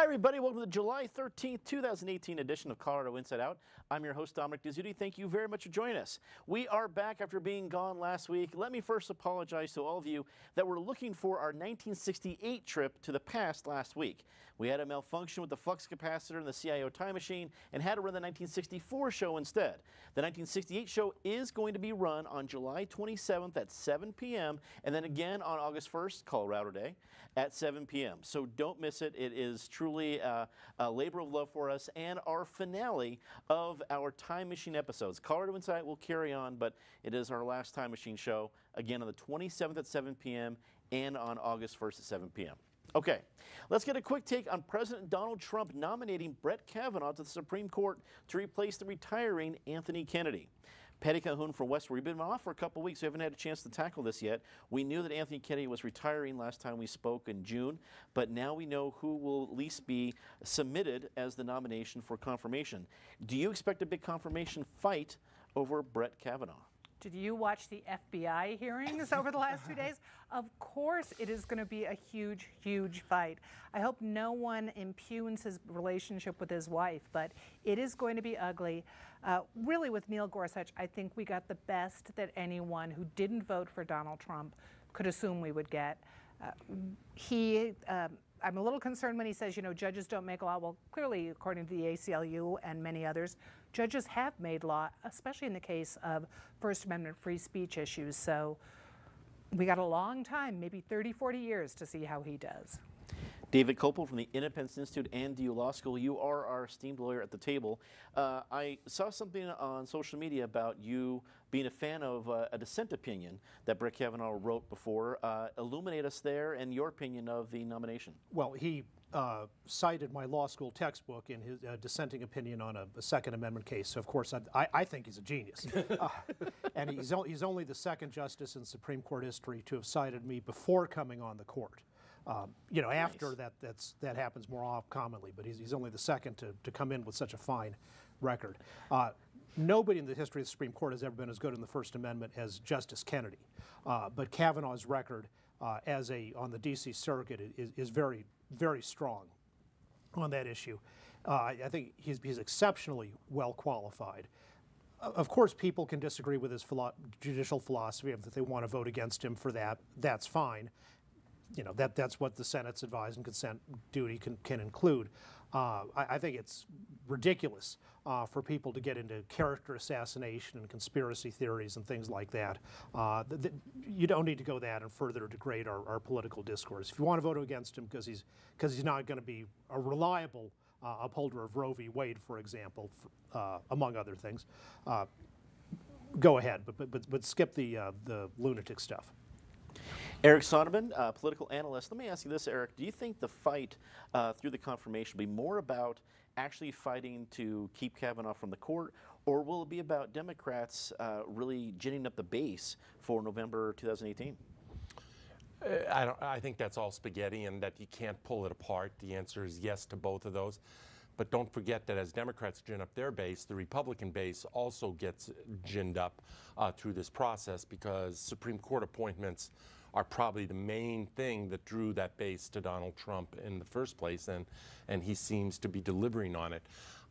Hi, everybody. Welcome to the July 13th, 2018 edition of Colorado Inside Out. I'm your host, Dominic Dizzuti. Thank you very much for joining us. We are back after being gone last week. Let me first apologize to all of you that were looking for our 1968 trip to the past last week. We had a malfunction with the flux capacitor in the CIO time machine and had to run the 1964 show instead. The 1968 show is going to be run on July 27th at 7 p.m. and then again on August 1st, Colorado Day, at 7 p.m. So don't miss it. It is truly a labor of love for us and our finale of our Time Machine episodes. Colorado Insight will carry on, but it is our last Time Machine show, again on the 27th at 7 p.m. and on August 1st at 7 p.m. Okay, let's get a quick take on President Donald Trump nominating Brett Kavanaugh to the Supreme Court to replace the retiring Anthony Kennedy. Patty Calhoun from Westward. We've been off for a couple weeks. We haven't had a chance to tackle this yet. We knew that Anthony Kennedy was retiring last time we spoke in June, but now we know who will at least be submitted as the nomination for confirmation. Do you expect a big confirmation fight over Brett Kavanaugh? Did you watch the FBI hearings over the last 2 days? Of course it is going to be a huge, huge fight. I hope no one impugns his relationship with his wife, but it is going to be ugly. Really, with Neil Gorsuch, I think we got the best that anyone who didn't vote for Donald Trump could assume we would get. I'm a little concerned when he says, you know, judges don't make law. Well, clearly, according to the ACLU and many others, judges have made law, especially in the case of First Amendment free speech issues. So we got a long time, maybe 30, 40 years to see how he does. David Kopel from the Independence Institute and DU Law School. You are our esteemed lawyer at the table. I saw something on social media about you being a fan of a dissent opinion that Brett Kavanaugh wrote before. Illuminate us there and your opinion of the nomination. Well, he cited my law school textbook in his dissenting opinion on a Second Amendment case. So, of course, I think he's a genius. And he's only the second justice in Supreme Court history to have cited me before coming on the court. You know, after that happens more commonly, but he's only the second to come in with such a fine record. Nobody in the history of the Supreme Court has ever been as good in the First Amendment as Justice Kennedy. But Kavanaugh's record on the D.C. Circuit is very, very strong on that issue. I think he's exceptionally well qualified. Of course, people can disagree with his judicial philosophy. If they want to vote against him for that, that's fine. You know, that's what the Senate's advise and consent duty can include. I think it's ridiculous for people to get into character assassination and conspiracy theories and things like that. You don't need to go that and further degrade our political discourse. If you want to vote against him because he's not going to be a reliable upholder of Roe v. Wade, for example, among other things, go ahead, but skip the lunatic stuff. Eric Sonderman, political analyst. Let me ask you this, Eric. Do you think the fight through the confirmation will be more about actually fighting to keep Kavanaugh from the court, or will it be about Democrats really ginning up the base for November 2018? I think that's all spaghetti and that you can't pull it apart. The answer is yes to both of those. But don't forget that as Democrats gin up their base, the Republican base also gets ginned up through this process, because Supreme Court appointments are probably the main thing that drew that base to Donald Trump in the first place, and he seems to be delivering on it.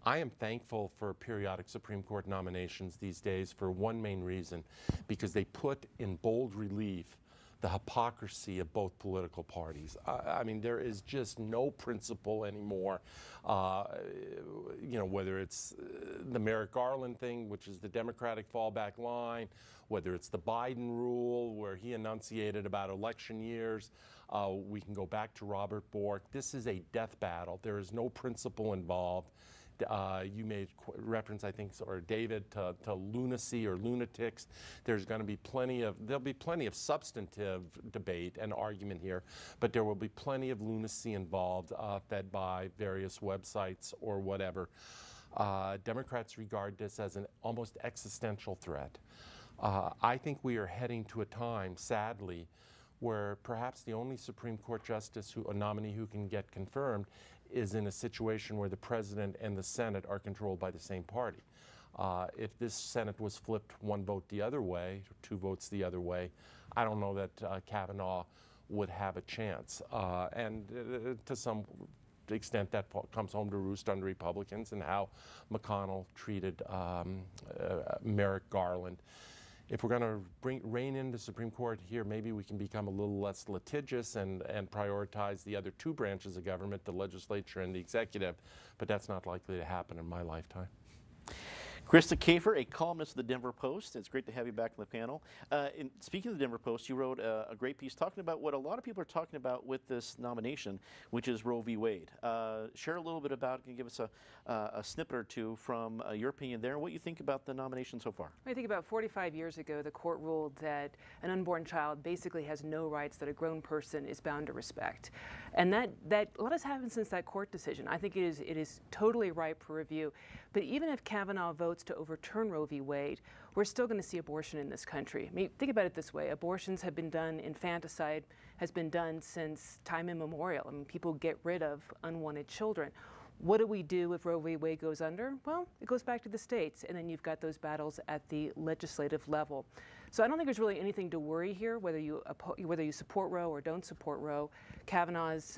I am thankful for periodic Supreme Court nominations these days for one main reason, because they put in bold relief the hypocrisy of both political parties. I mean, there is just no principle anymore. You know, whether it's the Merrick Garland thing, which is the Democratic fallback line, whether it's the Biden rule, where he enunciated about election years. We can go back to Robert Bork. This is a death battle. There is no principle involved. You made reference, I think, or David, to lunacy or lunatics. There'll be plenty of substantive debate and argument here, but there will be plenty of lunacy involved, fed by various websites or whatever. Democrats regard this as an almost existential threat. I think we are heading to a time, sadly, where perhaps the only Supreme Court justice, a nominee who can get confirmed, is in a situation where the president and the Senate are controlled by the same party. If this Senate was flipped one vote the other way, two votes the other way, I don't know that Kavanaugh would have a chance. And to some extent that comes home to roost under Republicans, and how McConnell treated Merrick Garland. If we're going to rein in the Supreme Court here, maybe we can become a little less litigious and prioritize the other two branches of government, the legislature and the executive, but that's not likely to happen in my lifetime. Krista Kafer, a columnist of the Denver Post. It's great to have you back on the panel. Speaking of the Denver Post, you wrote a great piece talking about what a lot of people are talking about with this nomination, which is Roe v. Wade. Share a little bit about it and give us a snippet or two from your opinion there and what you think about the nomination so far. I think about 45 years ago, the court ruled that an unborn child basically has no rights that a grown person is bound to respect. And that a lot has happened since that court decision. I think it is totally ripe for review. But even if Kavanaugh votes to overturn Roe v. Wade, we're still going to see abortion in this country. I mean, think about it this way. Abortions have been done, infanticide has been done since time immemorial. I mean, people get rid of unwanted children. What do we do if Roe v. Wade goes under? Well, it goes back to the states, and then you've got those battles at the legislative level. So I don't think there's really anything to worry here, whether you support Roe or don't support Roe. Kavanaugh's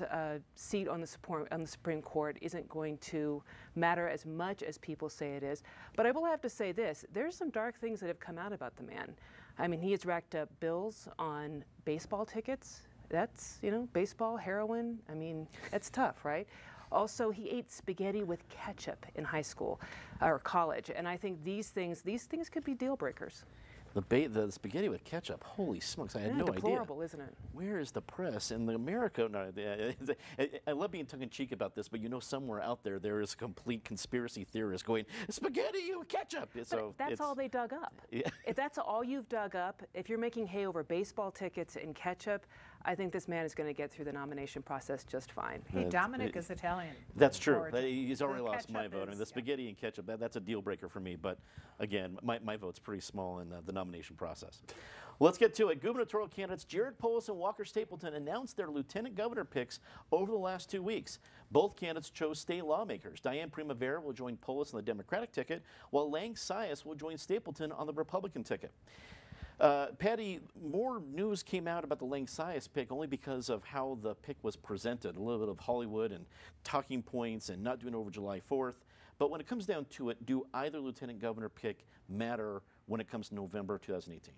seat on the Supreme Court isn't going to matter as much as people say it is. But I will have to say this: there's some dark things that have come out about the man. I mean, he has racked up bills on baseball tickets. That's, you know, baseball, heroin. I mean, that's tough, right? Also, he ate spaghetti with ketchup in high school or college, and I think these things could be deal breakers. The spaghetti with ketchup, holy smokes, I had no idea. Deplorable, isn't it? Where is the press in America? No, I love being tongue-in-cheek about this, but you know somewhere out there is a complete conspiracy theorist going, spaghetti with ketchup. But that's all they dug up. Yeah. If that's all you've dug up, if you're making hay over baseball tickets and ketchup, I think this man is going to get through the nomination process just fine. Hey, Dominic is Italian. That's true. He's already lost my vote. I mean, the spaghetti and ketchup, that's a deal breaker for me. But again, my vote's pretty small in the nomination process. Well, let's get to it. Gubernatorial candidates Jared Polis and Walker Stapleton announced their lieutenant governor picks over the last 2 weeks. Both candidates chose state lawmakers. Diane Primavera will join Polis on the Democratic ticket, while Lang Sias will join Stapleton on the Republican ticket. Patty, more news came out about the Lang Sias pick only because of how the pick was presented. A little bit of Hollywood and talking points and not doing it over July 4th. But when it comes down to it, do either lieutenant governor pick matter when it comes to November 2018?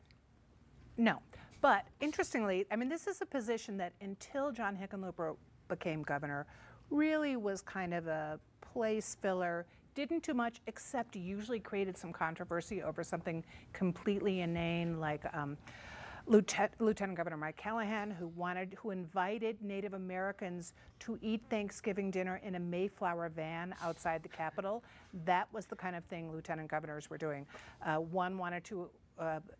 No. But interestingly, I mean, this is a position that until John Hickenlooper became governor really was kind of a place filler. Didn't do much except usually created some controversy over something completely inane, like Lieutenant Governor Mike Callahan, who invited Native Americans to eat Thanksgiving dinner in a Mayflower van outside the Capitol. That was the kind of thing lieutenant governors were doing. One wanted to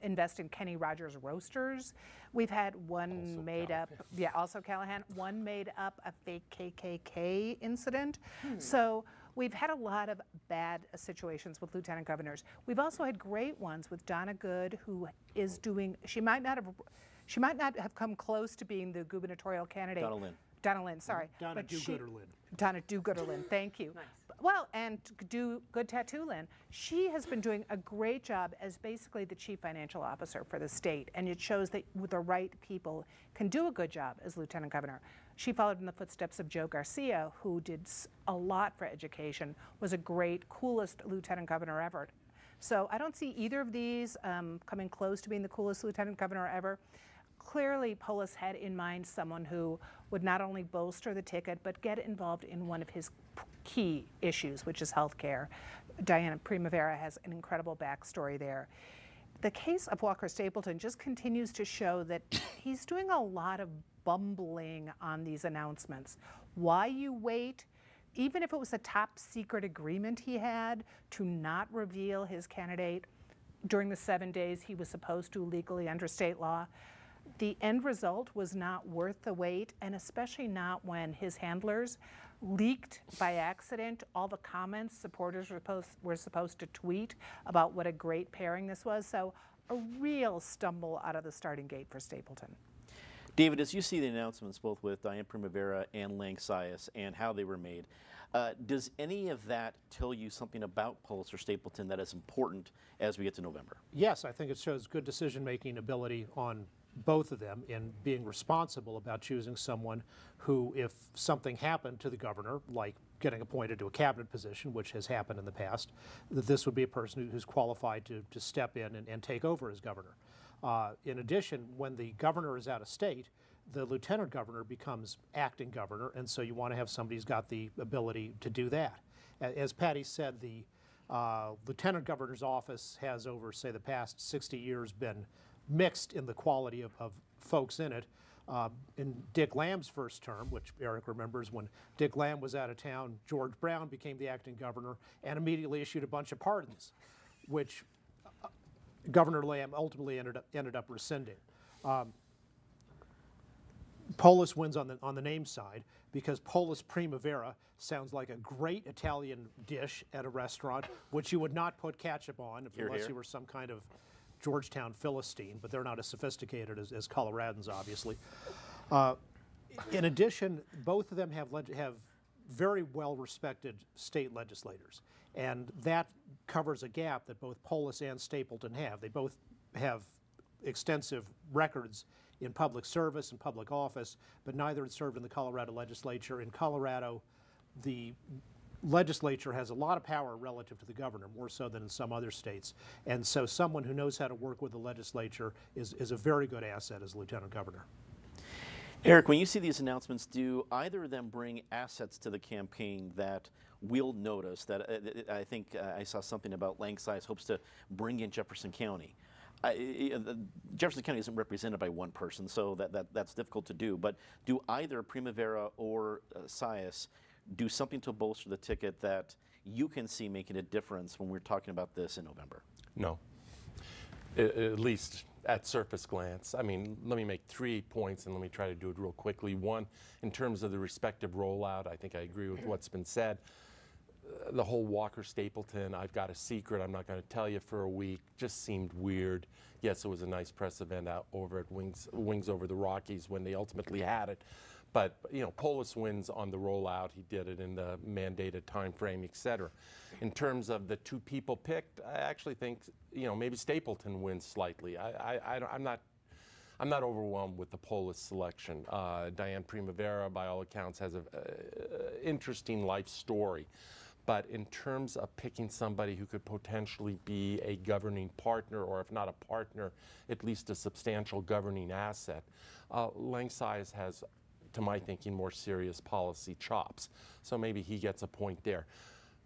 invest in Kenny Rogers Roasters. We've had one made up, yeah, also Callahan, one made up a fake KKK incident. So we've had a lot of bad situations with lieutenant governors. We've also had great ones with Donna Good, who is doing, she might not have come close to being the gubernatorial candidate. Donna Lynn, sorry. Donna Do-Gooder-Lynn. Donna Do-Gooder-Lynn, thank you. Nice. Well, and Good Tattoo Lynn, she has been doing a great job as basically the chief financial officer for the state, and it shows that with the right people can do a good job as lieutenant governor. She followed in the footsteps of Joe Garcia, who did a lot for education, was a great, coolest lieutenant governor ever. So I don't see either of these coming close to being the coolest lieutenant governor ever. Clearly, Polis had in mind someone who would not only bolster the ticket, but get involved in one of his key issues, which is health care. Diana Primavera has an incredible backstory there. The case of Walker Stapleton just continues to show that he's doing a lot of bumbling on these announcements. Why you wait, even if it was a top secret agreement he had to not reveal his candidate during the 7 days he was supposed to legally under state law, the end result was not worth the wait, and especially not when his handlers leaked by accident all the comments supporters were supposed to tweet about what a great pairing this was. So a real stumble out of the starting gate for Stapleton. David, as you see the announcements both with Diane Primavera and Lang Sias and how they were made, does any of that tell you something about Polis or Stapleton that is important as we get to November? Yes, I think it shows good decision-making ability on both of them in being responsible about choosing someone who, if something happened to the governor, like getting appointed to a cabinet position, which has happened in the past, that this would be a person who's qualified to step in and take over as governor. In addition, when the governor is out of state, the lieutenant governor becomes acting governor, and so you want to have somebody who's got the ability to do that. As Patty said, the lieutenant governor's office has, over, say, the past 60 years, been mixed in the quality of folks in it. In Dick Lamb's first term, which Eric remembers, when Dick Lamb was out of town, George Brown became the acting governor and immediately issued a bunch of pardons, which Governor Lamb ultimately ended up rescinding. Polis wins on the name side because Polis Primavera sounds like a great Italian dish at a restaurant, which you would not put ketchup on unless you were some kind of Georgetown Philistine, but they're not as sophisticated as Coloradans, obviously. In addition, both of them have very well-respected state legislators, and that covers a gap that both Polis and Stapleton have. They both have extensive records in public service and public office, but neither had served in the Colorado legislature. In Colorado, the legislature has a lot of power relative to the governor, more so than in some other states. And so someone who knows how to work with the legislature is a very good asset as lieutenant governor. Eric, when you see these announcements, do either of them bring assets to the campaign that we'll notice? That I think I saw something about Lang Sy's hopes to bring in Jefferson County. Jefferson County isn't represented by one person, so that's difficult to do. But do either Primavera or Sias do something to bolster the ticket that you can see making a difference when we're talking about this in November? No, at least at surface glance. I mean, let me make 3 points and let me try to do it real quickly. One, in terms of the respective rollout, I think I agree with what's been said. The whole Walker-Stapleton, I've got a secret, I'm not going to tell you for a week, just seemed weird. Yes, it was a nice press event out over at Wings Over the Rockies when they ultimately had it. But, you know, Polis wins on the rollout. He did it in the mandated time frame, et cetera. In terms of the 2 people picked, I actually think, you know, maybe Stapleton wins slightly. I'm not overwhelmed with the Polis selection. Diane Primavera, by all accounts, has an interesting life story. But in terms of picking somebody who could potentially be a governing partner, or if not a partner, at least a substantial governing asset, Lang Sy's has, to my thinking, more serious policy chops. So maybe he gets a point there.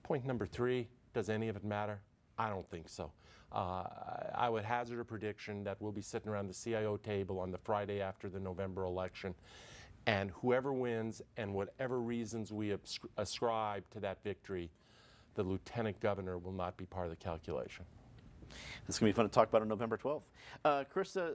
Point number 3, does any of it matter? I don't think so. I would hazard a prediction that we'll be sitting around the CIO table on the Friday after the November election, and whoever wins and whatever reasons we ascribe to that victory, the lieutenant governor will not be part of the calculation. It's going to be fun to talk about on November 12th. Krista,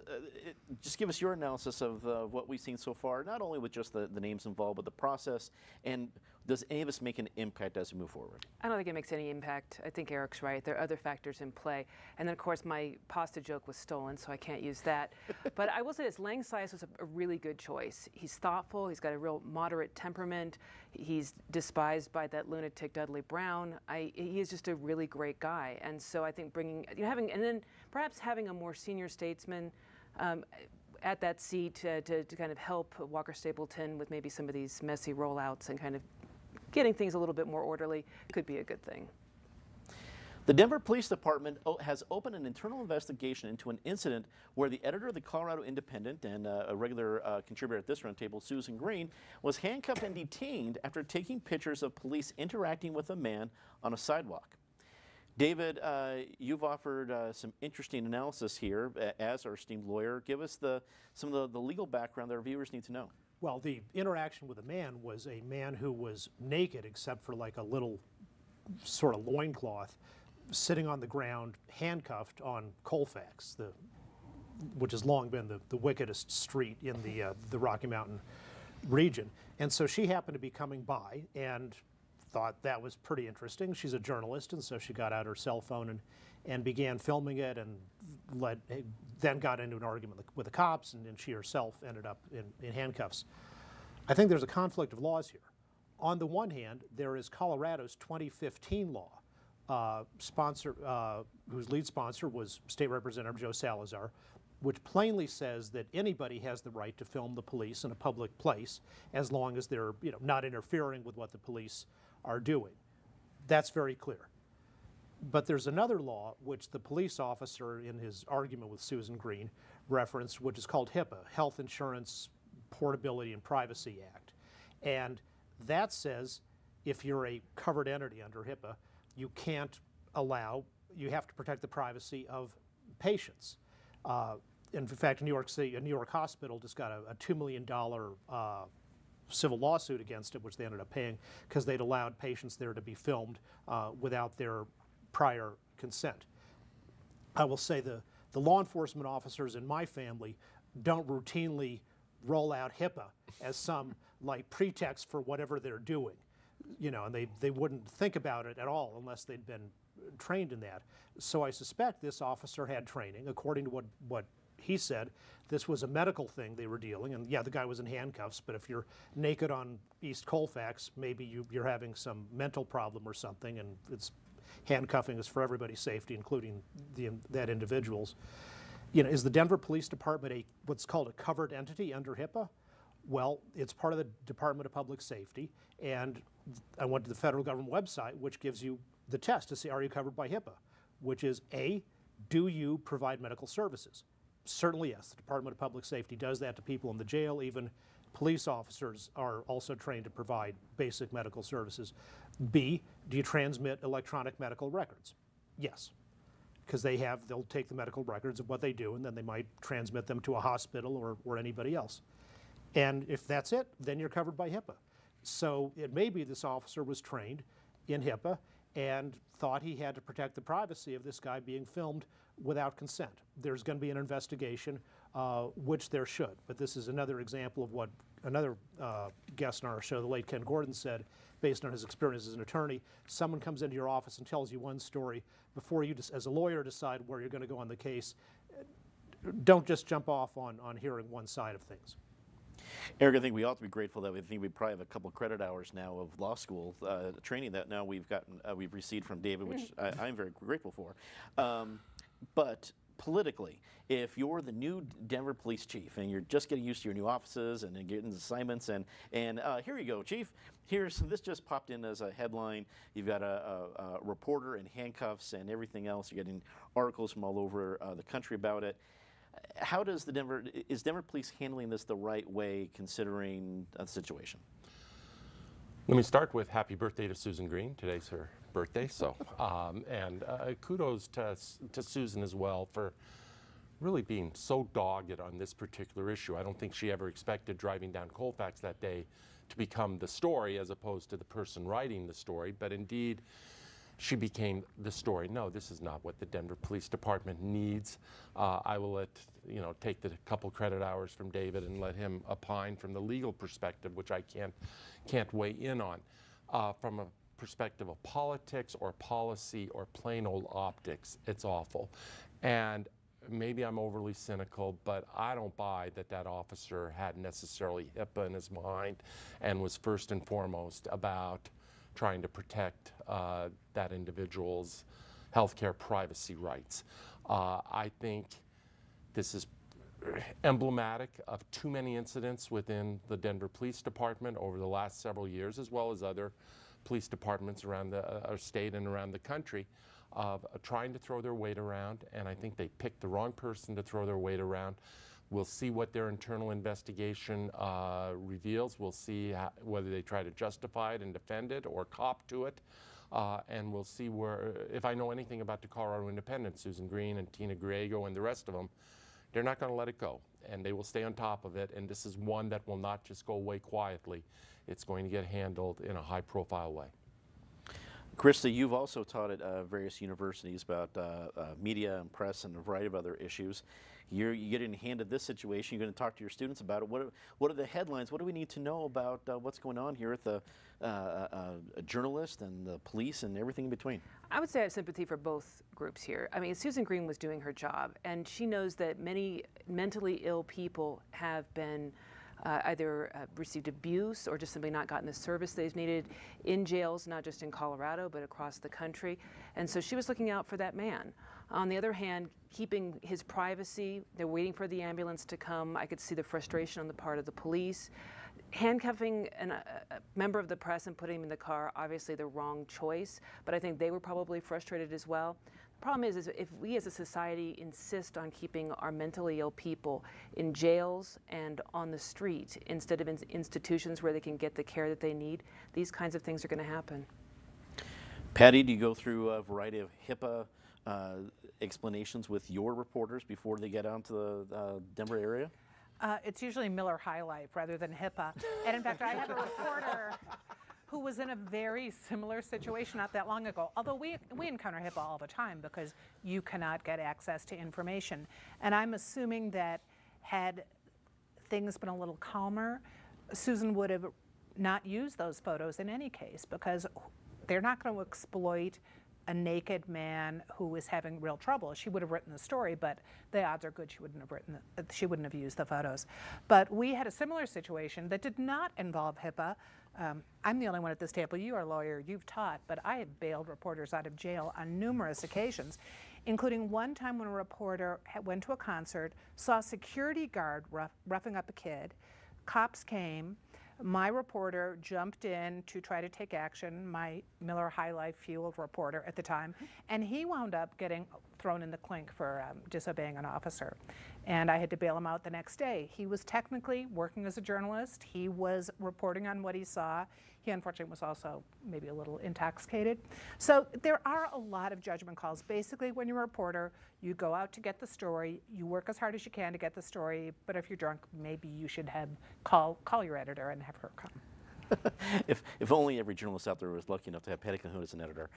just give us your analysis of what we've seen so far, not only with just the names involved, but the process, and does any of this make an impact as we move forward? I don't think it makes any impact. I think Eric's right. There are other factors in play. And then, of course, my pasta joke was stolen, so I can't use that. But I will say this, Lang Sy was a really good choice. He's thoughtful. He's got a real moderate temperament. He's despised by that lunatic Dudley Brown. He is just a really great guy. And so I think bringing, you know, and then perhaps having a more senior statesman at that seat to kind of help Walker Stapleton with maybe some of these messy rollouts and kind of getting things a little bit more orderly could be a good thing. The Denver Police Department has opened an internal investigation into an incident where the editor of the Colorado Independent and a regular contributor at this roundtable, Susan Green, was handcuffed and detained after taking pictures of police interacting with a man on a sidewalk. David, you've offered some interesting analysis here as our esteemed lawyer. Give us some of the legal background that our viewers need to know. Well, the interaction with a man was a man who was naked except for like a little sort of loincloth, sitting on the ground, handcuffed on Colfax, which has long been the wickedest street in the Rocky Mountain region. And so she happened to be coming by and thought that was pretty interesting. She's a journalist, and so she got out her cell phone and began filming it, and then got into an argument with the cops, and she herself ended up in handcuffs. I think there's a conflict of laws here. On the one hand, there is Colorado's 2015 law, whose lead sponsor was State Representative Joe Salazar. which plainly says that anybody has the right to film the police in a public place as long as they're not interfering with what the police are doing. That's very clear. But there's another law which the police officer in his argument with Susan Green referenced, which is called HIPAA, Health Insurance Portability and Privacy Act. And that says if you're a covered entity under HIPAA, you have to protect the privacy of patients. In fact, New York City, a New York hospital just got a $2 million civil lawsuit against it, which they ended up paying because they'd allowed patients there to be filmed without their prior consent. I will say the law enforcement officers in my family don't routinely roll out HIPAA as some like pretext for whatever they're doing, and they wouldn't think about it at all unless they'd been trained in that. So I suspect this officer had training. According to what he said, this was a medical thing they were dealing, and yeah, the guy was in handcuffs, but if you're naked on East Colfax, maybe you're having some mental problem or something, and handcuffing is for everybody's safety, including that individual's. Is the Denver Police Department what's called a covered entity under HIPAA? Well, it's part of the Department of Public Safety, and I went to the federal government website, which gives you the test to see, are you covered by HIPAA? Which is A, do you provide medical services? Certainly yes, the Department of Public Safety does that to people in the jail. Even police officers are also trained to provide basic medical services. B, do you transmit electronic medical records? Yes, because they'll take the medical records of what they do, and then they might transmit them to a hospital or anybody else. And if that's it, then you're covered by HIPAA. So it may be this officer was trained in HIPAA and thought he had to protect the privacy of this guy being filmed without consent. There's going to be an investigation, which there should. But this is another example of what another guest on our show, the late Ken Gordon, said, based on his experience as an attorney. Someone comes into your office and tells you one story. Before you, as a lawyer, decide where you're going to go on the case, don't just jump off on hearing one side of things. Eric, I think we ought to be grateful that we probably have a couple credit hours now of law school training that now we've received from David, which I'm very grateful for. But politically, if you're the new Denver police chief and you're just getting used to your new offices and getting assignments, and here you go, chief. This just popped in as a headline. You've got a reporter in handcuffs and everything else. You're getting articles from all over the country about it. How is Denver Police handling this the right way, considering the situation? Let me start with happy birthday to Susan Green. Today's her birthday, so and kudos to Susan as well for really being so dogged on this particular issue. I don't think she ever expected driving down Colfax that day to become the story as opposed to the person writing the story, but indeed she became the story. No, this is not what the Denver Police Department needs. I will take the couple credit hours from David and let him opine from the legal perspective, which I can't weigh in on. From a perspective of politics or policy or plain old optics, it's awful. And maybe I'm overly cynical, but I don't buy that officer had necessarily HIPAA in his mind and was first and foremost about trying to protect that individual's healthcare privacy rights. I think this is emblematic of too many incidents within the Denver Police Department over the last several years, as well as other police departments around our state and around the country, of trying to throw their weight around, and I think they picked the wrong person to throw their weight around. We'll see what their internal investigation reveals. We'll see whether they try to justify it and defend it or cop to it. And we'll see if I know anything about the Colorado Independent, Susan Green and Tina Griego and the rest of them, they're not going to let it go. And they will stay on top of it. And this is one that will not just go away quietly. It's going to get handled in a high-profile way. Krista, you've also taught at various universities about media and press and a variety of other issues. You're getting handed this situation. You're going to talk to your students about it. What are the headlines? What do we need to know about what's going on here with the journalists and the police and everything in between? I would say I have sympathy for both groups here. I mean, Susan Green was doing her job, and she knows that many mentally ill people have been either received abuse or just simply not gotten the service they've needed in jails, not just in Colorado, but across the country. And so she was looking out for that man. On the other hand, keeping his privacy, they're waiting for the ambulance to come. I could see the frustration on the part of the police. Handcuffing a member of the press and putting him in the car, obviously the wrong choice, but I think they were probably frustrated as well. The problem is if we as a society insist on keeping our mentally ill people in jails and on the street instead of in institutions where they can get the care that they need, these kinds of things are going to happen. Patty, do you go through a variety of HIPAA explanations with your reporters before they get out to the Denver area? It's usually Miller High Life rather than HIPAA. And in fact, I have a reporter who was in a very similar situation not that long ago. Although we encounter HIPAA all the time because you cannot get access to information. And I'm assuming that had things been a little calmer, Susan would have not used those photos in any case, because they're not going to exploit a naked man who is having real trouble. She would have written the story, but the odds are good she wouldn't have used the photos. But we had a similar situation that did not involve HIPAA. I'm the only one at this table. You are a lawyer, you've taught, but I have bailed reporters out of jail on numerous occasions, including one time when a reporter went to a concert, saw a security guard roughing up a kid. Cops came. My reporter jumped in to try to take action, my Miller High Life fueled reporter at the time, and he wound up getting thrown in the clink for disobeying an officer. And I had to bail him out the next day. He was technically working as a journalist. He was reporting on what he saw. He unfortunately was also maybe a little intoxicated. So there are a lot of judgment calls. Basically, when you're a reporter, you go out to get the story, you work as hard as you can to get the story, but if you're drunk, maybe you should call your editor and have her come. If only every journalist out there was lucky enough to have Patty Cahoon as an editor.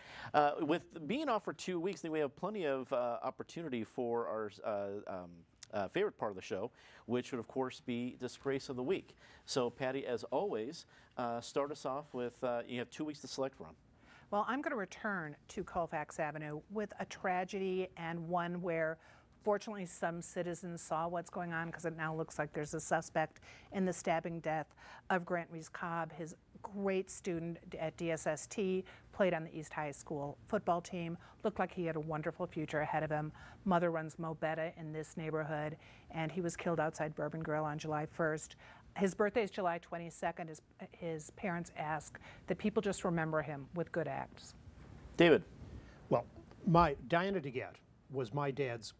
With being off for 2 weeks, then we have plenty of opportunity for our favorite part of the show, which would of course be Disgrace of the Week. So Patty, as always, start us off with, you have 2 weeks to select from. Well, I'm going to return to Colfax Avenue with a tragedy, and one where fortunately some citizens saw what's going on, because it now looks like there's a suspect in the stabbing death of Grant Rees-Cobb, his great student at DSST, played on the East High School football team, looked like he had a wonderful future ahead of him. Mother runs Mobetta in this neighborhood, and he was killed outside Bourbon Grill on July 1st. His birthday is July 22nd. His parents ask that people just remember him with good acts. David. Well, Diana DeGette was my dad's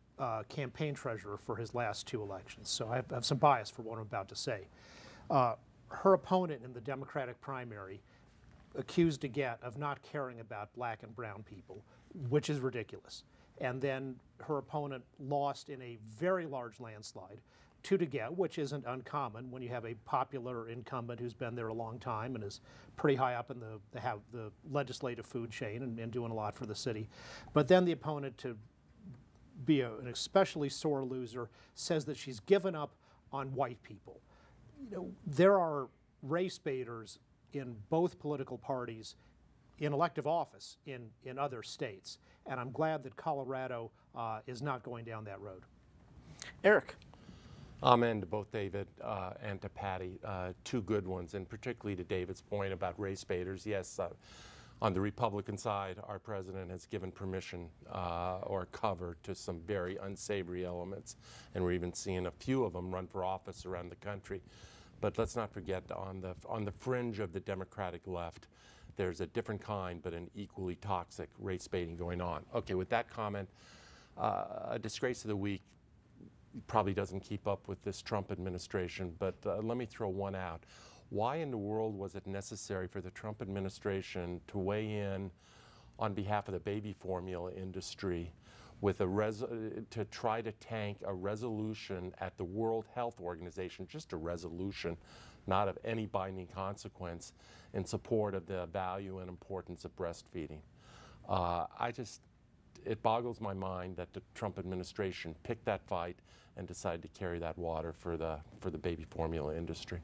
campaign treasurer for his last 2 elections, so I have some bias for what I'm about to say. Her opponent in the Democratic primary accused DeGette of not caring about black and brown people, which is ridiculous. And then her opponent lost in a very large landslide to DeGette, which isn't uncommon when you have a popular incumbent who's been there a long time and is pretty high up in the legislative food chain and doing a lot for the city. But then the opponent, to be an especially sore loser, says that she's given up on white people. You know, there are race baiters in both political parties in elective office in other states, and I'm glad that Colorado is not going down that road. Eric. Amen to both David and to Patty. 2 good ones, and particularly to David's point about race baiters. Yes, on the Republican side, our president has given permission or cover to some very unsavory elements, and we're even seeing a few of them run for office around the country. But let's not forget, on the fringe of the Democratic left, there's a different kind but an equally toxic race baiting going on. Okay, with that comment, a Disgrace of the Week probably doesn't keep up with this Trump administration, but let me throw one out. Why in the world was it necessary for the Trump administration to weigh in on behalf of the baby formula industry with to try to tank a resolution at the World Health Organization, just a resolution, not of any binding consequence, in support of the value and importance of breastfeeding? It boggles my mind that the Trump administration picked that fight and decided to carry that water for the baby formula industry.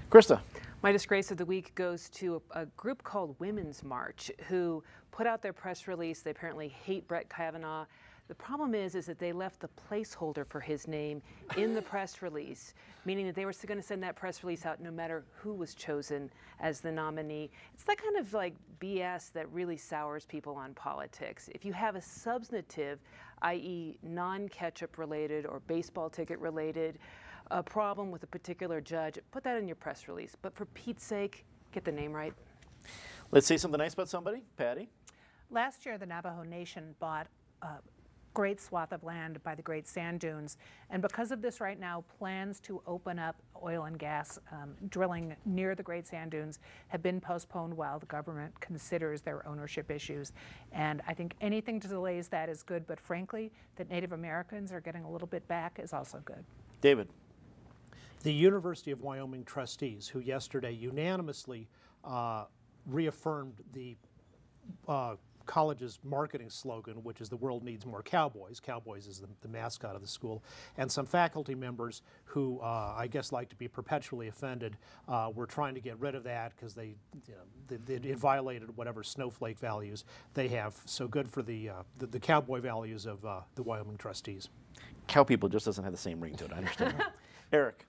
Krista. My Disgrace of the Week goes to a group called Women's March, who put out their press release. They apparently hate Brett Kavanaugh. The problem is that they left the placeholder for his name in the press release, meaning that they were going to send that press release out no matter who was chosen as the nominee. It's that kind of like BS that really sours people on politics. If you have a substantive, i.e. non-ketchup related or baseball ticket related, a problem with a particular judge, put that in your press release. But for Pete's sake, get the name right. Let's say something nice about somebody. Patty? Last year, the Navajo Nation bought a great swath of land by the Great Sand Dunes, and because of this right now, plans to open up oil and gas drilling near the Great Sand Dunes have been postponed while the government considers their ownership issues. And I think anything to delays that is good, but frankly, that Native Americans are getting a little bit back is also good. David? The University of Wyoming trustees, who yesterday unanimously reaffirmed the college's marketing slogan, which is "The world needs more cowboys." Cowboys is the mascot of the school. And some faculty members who I guess like to be perpetually offended were trying to get rid of that because it violated whatever snowflake values they have. So good for the cowboy values of the Wyoming trustees. Cow people just doesn't have the same ring to it, I understand. Eric?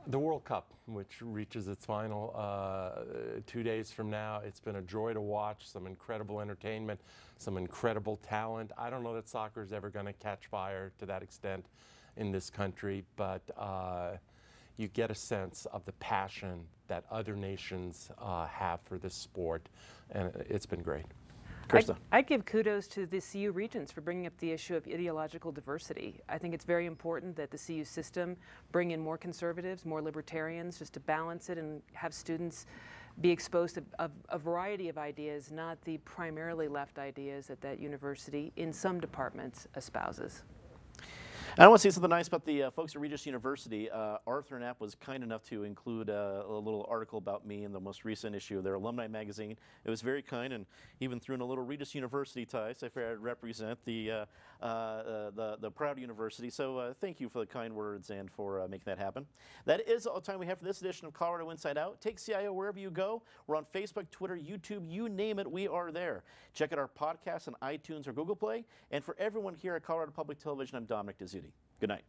The World Cup, which reaches its final 2 days from now. It's been a joy to watch, some incredible entertainment, some incredible talent. I don't know that soccer is ever going to catch fire to that extent in this country, but you get a sense of the passion that other nations have for this sport, and it's been great. I'd give kudos to the CU Regents for bringing up the issue of ideological diversity. I think it's very important that the CU system bring in more conservatives, more libertarians, just to balance it and have students be exposed to a variety of ideas, not the primarily left ideas that university, in some departments, espouses. And I want to say something nice about the folks at Regis University. Arthur Knapp was kind enough to include a little article about me in the most recent issue of their alumni magazine. It was very kind, and even threw in a little Regis University tie, so I figured I'd represent the proud university. So thank you for the kind words and for making that happen. That is all the time we have for this edition of Colorado Inside Out. Take CIO wherever you go. We're on Facebook, Twitter, YouTube, you name it, we are there. Check out our podcasts on iTunes or Google Play. And for everyone here at Colorado Public Television, I'm Dominic Dezzutti. Good night.